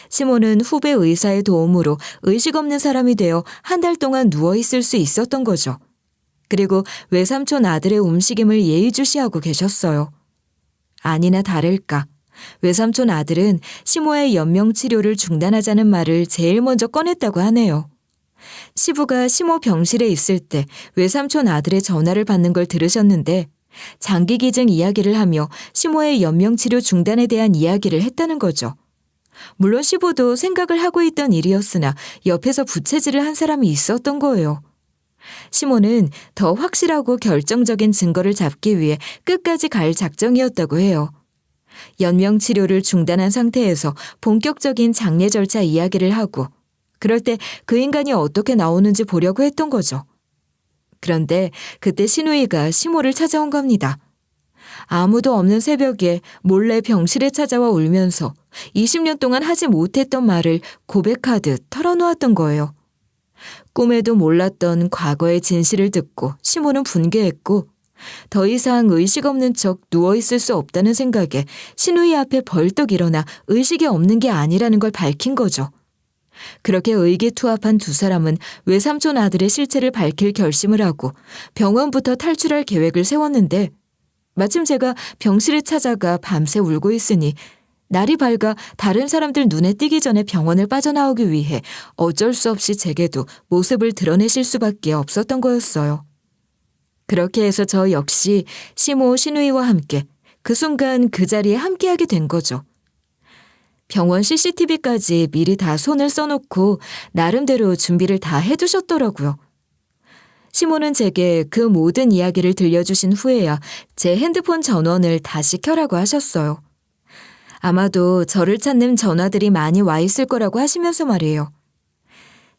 시모는 후배 의사의 도움으로 의식 없는 사람이 되어 한 달 동안 누워있을 수 있었던 거죠. 그리고 외삼촌 아들의 움직임을 예의주시하고 계셨어요. 아니나 다를까 외삼촌 아들은 시모의 연명치료를 중단하자는 말을 제일 먼저 꺼냈다고 하네요. 시부가 시모 병실에 있을 때 외삼촌 아들의 전화를 받는 걸 들으셨는데 장기기증 이야기를 하며 시모의 연명치료 중단에 대한 이야기를 했다는 거죠. 물론 시부도 생각을 하고 있던 일이었으나 옆에서 부채질을 한 사람이 있었던 거예요. 시모는 더 확실하고 결정적인 증거를 잡기 위해 끝까지 갈 작정이었다고 해요. 연명 치료를 중단한 상태에서 본격적인 장례 절차 이야기를 하고 그럴 때 그 인간이 어떻게 나오는지 보려고 했던 거죠. 그런데 그때 신우이가 시모를 찾아온 겁니다. 아무도 없는 새벽에 몰래 병실에 찾아와 울면서 20년 동안 하지 못했던 말을 고백하듯 털어놓았던 거예요. 꿈에도 몰랐던 과거의 진실을 듣고 시모는 분개했고 더 이상 의식 없는 척 누워있을 수 없다는 생각에 신우이 앞에 벌떡 일어나 의식이 없는 게 아니라는 걸 밝힌 거죠. 그렇게 의기투합한 두 사람은 외삼촌 아들의 실체를 밝힐 결심을 하고 병원부터 탈출할 계획을 세웠는데 마침 제가 병실에 찾아가 밤새 울고 있으니 날이 밝아 다른 사람들 눈에 띄기 전에 병원을 빠져나오기 위해 어쩔 수 없이 제게도 모습을 드러내실 수밖에 없었던 거였어요. 그렇게 해서 저 역시 시모 신우이와 함께 그 순간 그 자리에 함께하게 된 거죠. 병원 CCTV까지 미리 다 손을 써놓고 나름대로 준비를 다 해두셨더라고요. 시모는 제게 그 모든 이야기를 들려주신 후에야 제 핸드폰 전원을 다시 켜라고 하셨어요. 아마도 저를 찾는 전화들이 많이 와 있을 거라고 하시면서 말이에요.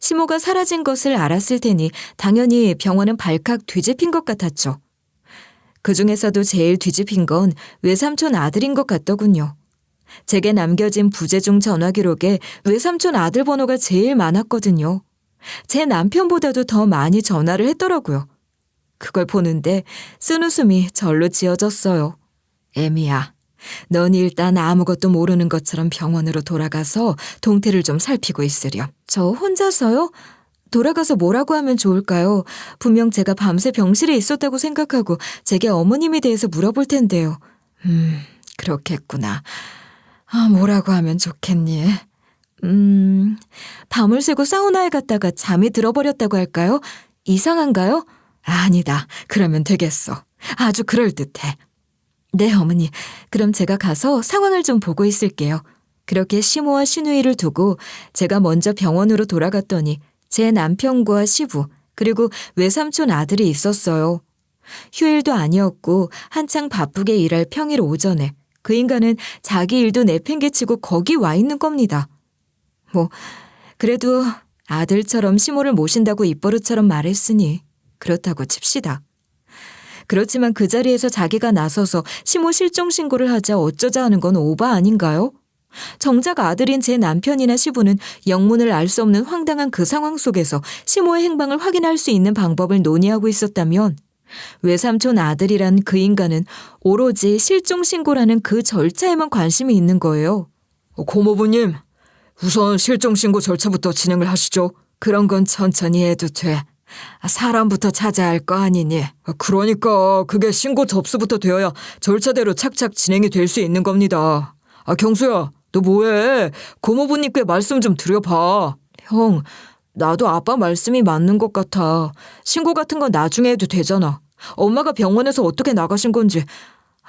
시모가 사라진 것을 알았을 테니 당연히 병원은 발칵 뒤집힌 것 같았죠. 그 중에서도 제일 뒤집힌 건 외삼촌 아들인 것 같더군요. 제게 남겨진 부재중 전화 기록에 외삼촌 아들 번호가 제일 많았거든요. 제 남편보다도 더 많이 전화를 했더라고요. 그걸 보는데 쓴웃음이 절로 지어졌어요. 애미야, 넌 일단 아무것도 모르는 것처럼 병원으로 돌아가서 동태를 좀 살피고 있으렴. 저 혼자서요? 돌아가서 뭐라고 하면 좋을까요? 분명 제가 밤새 병실에 있었다고 생각하고 제게 어머님에 대해서 물어볼 텐데요. 그렇겠구나. 뭐라고 하면 좋겠니? 밤을 새고 사우나에 갔다가 잠이 들어버렸다고 할까요? 이상한가요? 아니다. 그러면 되겠어. 아주 그럴듯해. 네, 어머니. 그럼 제가 가서 상황을 좀 보고 있을게요. 그렇게 시모와 신우이를 두고 제가 먼저 병원으로 돌아갔더니 제 남편과 시부 그리고 외삼촌 아들이 있었어요. 휴일도 아니었고 한창 바쁘게 일할 평일 오전에 그 인간은 자기 일도 내팽개치고 거기 와 있는 겁니다. 그래도 아들처럼 시모를 모신다고 입버릇처럼 말했으니 그렇다고 칩시다. 그렇지만 그 자리에서 자기가 나서서 시모 실종 신고를 하자 어쩌자 하는 건 오바 아닌가요? 정작 아들인 제 남편이나 시부는 영문을 알 수 없는 황당한 그 상황 속에서 시모의 행방을 확인할 수 있는 방법을 논의하고 있었다면 외삼촌 아들이란 그 인간은 오로지 실종 신고라는 그 절차에만 관심이 있는 거예요. 고모부님, 우선 실종 신고 절차부터 진행을 하시죠. 그런 건 천천히 해도 돼. 사람부터 찾아야 할 거 아니니. 그러니까 그게 신고 접수부터 되어야 절차대로 착착 진행이 될 수 있는 겁니다. 경수야, 너 뭐해? 고모부님께 말씀 좀 드려봐. 형, 나도 아빠 말씀이 맞는 것 같아. 신고 같은 건 나중에 해도 되잖아. 엄마가 병원에서 어떻게 나가신 건지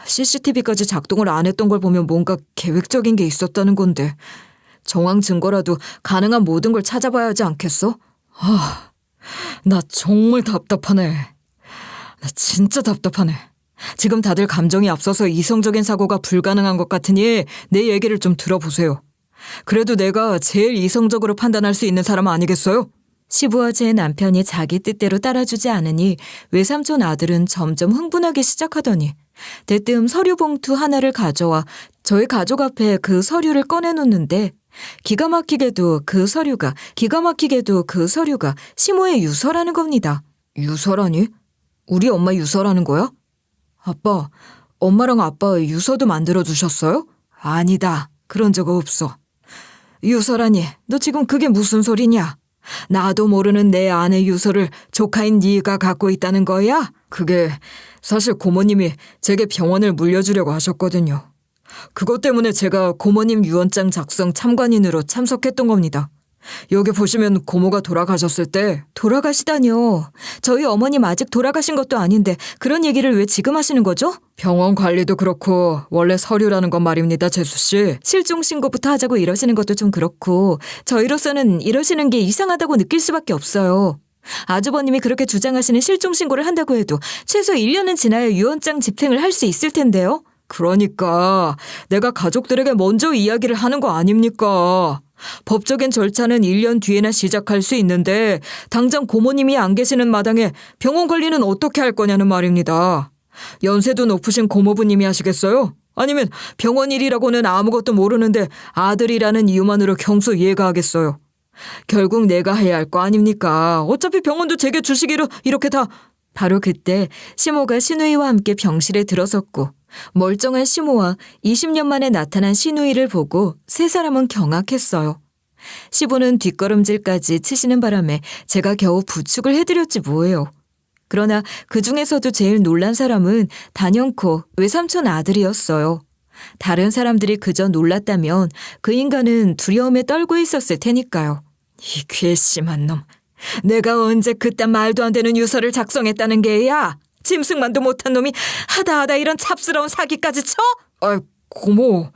CCTV까지 작동을 안 했던 걸 보면 뭔가 계획적인 게 있었다는 건데 정황 증거라도 가능한 모든 걸 찾아봐야 하지 않겠어? 나 정말 답답하네. 나 진짜 답답하네. 지금 다들 감정이 앞서서 이성적인 사고가 불가능한 것 같으니 내 얘기를 좀 들어보세요. 그래도 내가 제일 이성적으로 판단할 수 있는 사람 아니겠어요? 시부와 제 남편이 자기 뜻대로 따라주지 않으니 외삼촌 아들은 점점 흥분하기 시작하더니 대뜸 서류 봉투 하나를 가져와 저희 가족 앞에 그 서류를 꺼내놓는데 기가 막히게도 그 서류가 시모의 유서라는 겁니다. 유서라니? 우리 엄마 유서라는 거야? 아빠, 엄마랑 아빠의 유서도 만들어두셨어요? 아니다. 그런 적 없어. 유서라니, 너 지금 그게 무슨 소리냐? 나도 모르는 내 아내 유서를 조카인 네가 갖고 있다는 거야? 그게 사실 고모님이 제게 병원을 물려주려고 하셨거든요. 그것 때문에 제가 고모님 유언장 작성 참관인으로 참석했던 겁니다. 여기 보시면 고모가 돌아가셨을 때. 돌아가시다뇨. 저희 어머님 아직 돌아가신 것도 아닌데 그런 얘기를 왜 지금 하시는 거죠? 병원 관리도 그렇고 원래 서류라는 건 말입니다, 재수 씨. 실종 신고부터 하자고 이러시는 것도 좀 그렇고 저희로서는 이러시는 게 이상하다고 느낄 수밖에 없어요. 아주버님이 그렇게 주장하시는 실종신고를 한다고 해도 최소 1년은 지나야 유언장 집행을 할 수 있을 텐데요. 그러니까 내가 가족들에게 먼저 이야기를 하는 거 아닙니까? 법적인 절차는 1년 뒤에나 시작할 수 있는데 당장 고모님이 안 계시는 마당에 병원 관리는 어떻게 할 거냐는 말입니다. 연세도 높으신 고모부님이 하시겠어요? 아니면 병원 일이라고는 아무것도 모르는데 아들이라는 이유만으로 경소 예가하겠어요? 결국 내가 해야 할 거 아닙니까? 어차피 병원도 제게 주시기로 이렇게 다. 바로 그때 시모가 시누이와 함께 병실에 들어섰고 멀쩡한 시모와 20년 만에 나타난 시누이를 보고 세 사람은 경악했어요. 시부는 뒷걸음질까지 치시는 바람에 제가 겨우 부축을 해드렸지 뭐예요. 그러나 그 중에서도 제일 놀란 사람은 단연코 외삼촌 아들이었어요. 다른 사람들이 그저 놀랐다면 그 인간은 두려움에 떨고 있었을 테니까요. 이 괘씸한 놈. 내가 언제 그딴 말도 안 되는 유서를 작성했다는 게야? 짐승만도 못한 놈이 하다 이런 찹스러운 사기까지 쳐? 아, 고모,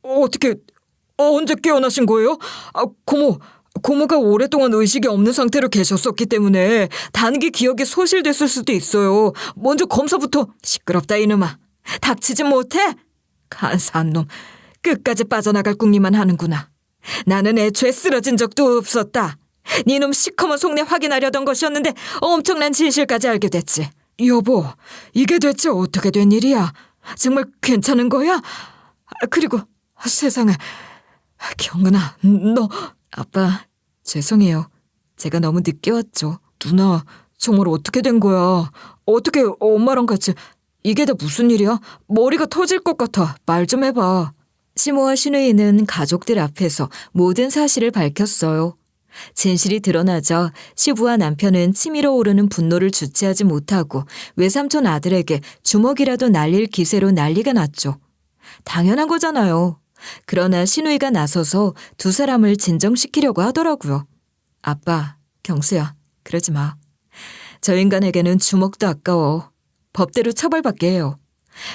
어떻게 언제 깨어나신 거예요? 고모가 오랫동안 의식이 없는 상태로 계셨었기 때문에 단기 기억이 소실됐을 수도 있어요. 먼저 검사부터. 시끄럽다 이놈아. 닥치지 못해? 간사한 놈. 끝까지 빠져나갈 궁리만 하는구나. 나는 애초에 쓰러진 적도 없었다. 니놈 시커먼 속내 확인하려던 것이었는데 엄청난 진실까지 알게 됐지. 여보, 이게 대체 어떻게 된 일이야? 정말 괜찮은 거야? 그리고 세상에, 경은아, 너... 아빠, 죄송해요. 제가 너무 늦게 왔죠. 누나, 정말 어떻게 된 거야? 어떻게 엄마랑 같이... 이게 다 무슨 일이야? 머리가 터질 것 같아. 말 좀 해봐. 시모와 시누이는 가족들 앞에서 모든 사실을 밝혔어요. 진실이 드러나자 시부와 남편은 치밀어 오르는 분노를 주체하지 못하고 외삼촌 아들에게 주먹이라도 날릴 기세로 난리가 났죠. 당연한 거잖아요. 그러나 시누이가 나서서 두 사람을 진정시키려고 하더라고요. 아빠, 경수야, 그러지 마. 저 인간에게는 주먹도 아까워. 법대로 처벌받게 해요.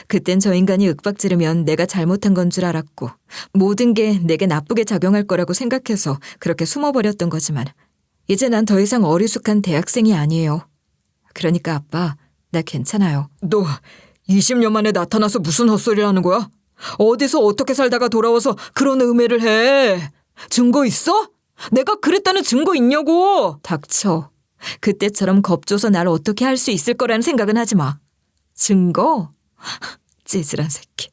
그땐 저 인간이 윽박지르면 내가 잘못한 건 줄 알았고 모든 게 내게 나쁘게 작용할 거라고 생각해서 그렇게 숨어버렸던 거지만 이제 난 더 이상 어리숙한 대학생이 아니에요. 그러니까 아빠, 나 괜찮아요. 너 20년 만에 나타나서 무슨 헛소리를 하는 거야? 어디서 어떻게 살다가 돌아와서 그런 음해를 해? 증거 있어? 내가 그랬다는 증거 있냐고? 닥쳐. 그때처럼 겁줘서 날 어떻게 할 수 있을 거라는 생각은 하지 마. 증거? 찌질한 새끼.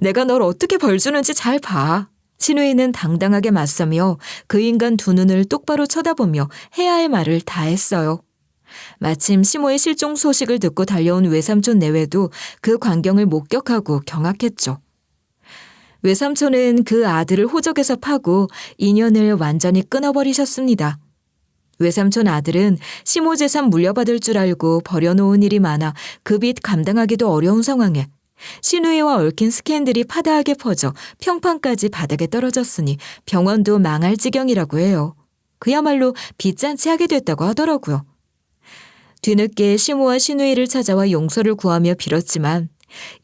내가 널 어떻게 벌 주는지 잘 봐. 시누이는 당당하게 맞서며 그 인간 두 눈을 똑바로 쳐다보며 해야 할 말을 다 했어요. 마침 시모의 실종 소식을 듣고 달려온 외삼촌 내외도 그 광경을 목격하고 경악했죠. 외삼촌은 그 아들을 호적에서 파고 인연을 완전히 끊어버리셨습니다. 외삼촌 아들은 시모 재산 물려받을 줄 알고 버려놓은 일이 많아 그 빚 감당하기도 어려운 상황에 시누이와 얽힌 스캔들이 파다하게 퍼져 평판까지 바닥에 떨어졌으니 병원도 망할 지경이라고 해요. 그야말로 빚잔치 하게 됐다고 하더라고요. 뒤늦게 시모와 시누이를 찾아와 용서를 구하며 빌었지만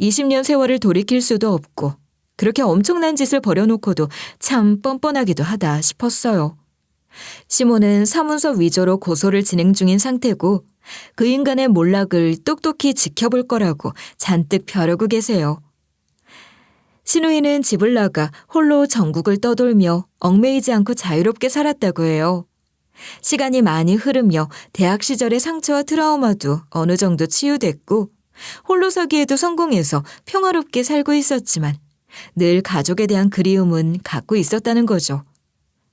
20년 세월을 돌이킬 수도 없고 그렇게 엄청난 짓을 벌여놓고도 참 뻔뻔하기도 하다 싶었어요. 시모는 사문서 위조로 고소를 진행 중인 상태고 그 인간의 몰락을 똑똑히 지켜볼 거라고 잔뜩 벼르고 계세요. 시누이는 집을 나가 홀로 전국을 떠돌며 얽매이지 않고 자유롭게 살았다고 해요. 시간이 많이 흐르며 대학 시절의 상처와 트라우마도 어느 정도 치유됐고 홀로 서기에도 성공해서 평화롭게 살고 있었지만 늘 가족에 대한 그리움은 갖고 있었다는 거죠.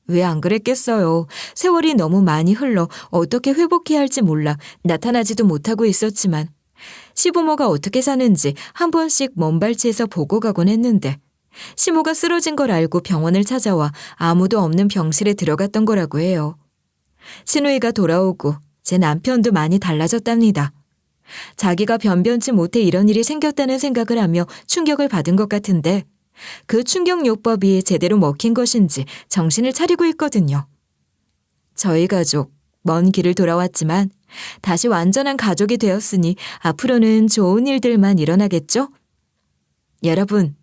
왜 안 그랬겠어요. 세월이 너무 많이 흘러 어떻게 회복해야 할지 몰라 나타나지도 못하고 있었지만 시부모가 어떻게 사는지 한 번씩 먼발치에서 보고 가곤 했는데 시모가 쓰러진 걸 알고 병원을 찾아와 아무도 없는 병실에 들어갔던 거라고 해요. 시누이가 돌아오고 제 남편도 많이 달라졌답니다. 자기가 변변치 못해 이런 일이 생겼다는 생각을 하며 충격을 받은 것 같은데 그 충격요법이 제대로 먹힌 것인지 정신을 차리고 있거든요. 저희 가족, 먼 길을 돌아왔지만 다시 완전한 가족이 되었으니 앞으로는 좋은 일들만 일어나겠죠? 여러분,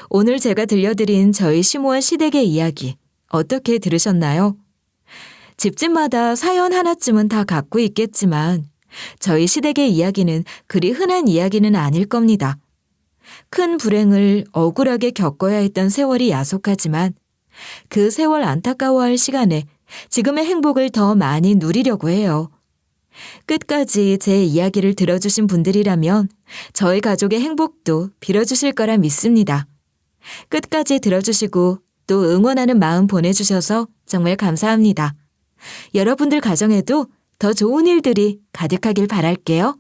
오늘 제가 들려드린 저희 시모와 시댁의 이야기 어떻게 들으셨나요? 집집마다 사연 하나쯤은 다 갖고 있겠지만 저희 시댁의 이야기는 그리 흔한 이야기는 아닐 겁니다. 큰 불행을 억울하게 겪어야 했던 세월이 야속하지만 그 세월 안타까워할 시간에 지금의 행복을 더 많이 누리려고 해요. 끝까지 제 이야기를 들어주신 분들이라면 저희 가족의 행복도 빌어주실 거라 믿습니다. 끝까지 들어주시고 또 응원하는 마음 보내주셔서 정말 감사합니다. 여러분들 가정에도 더 좋은 일들이 가득하길 바랄게요.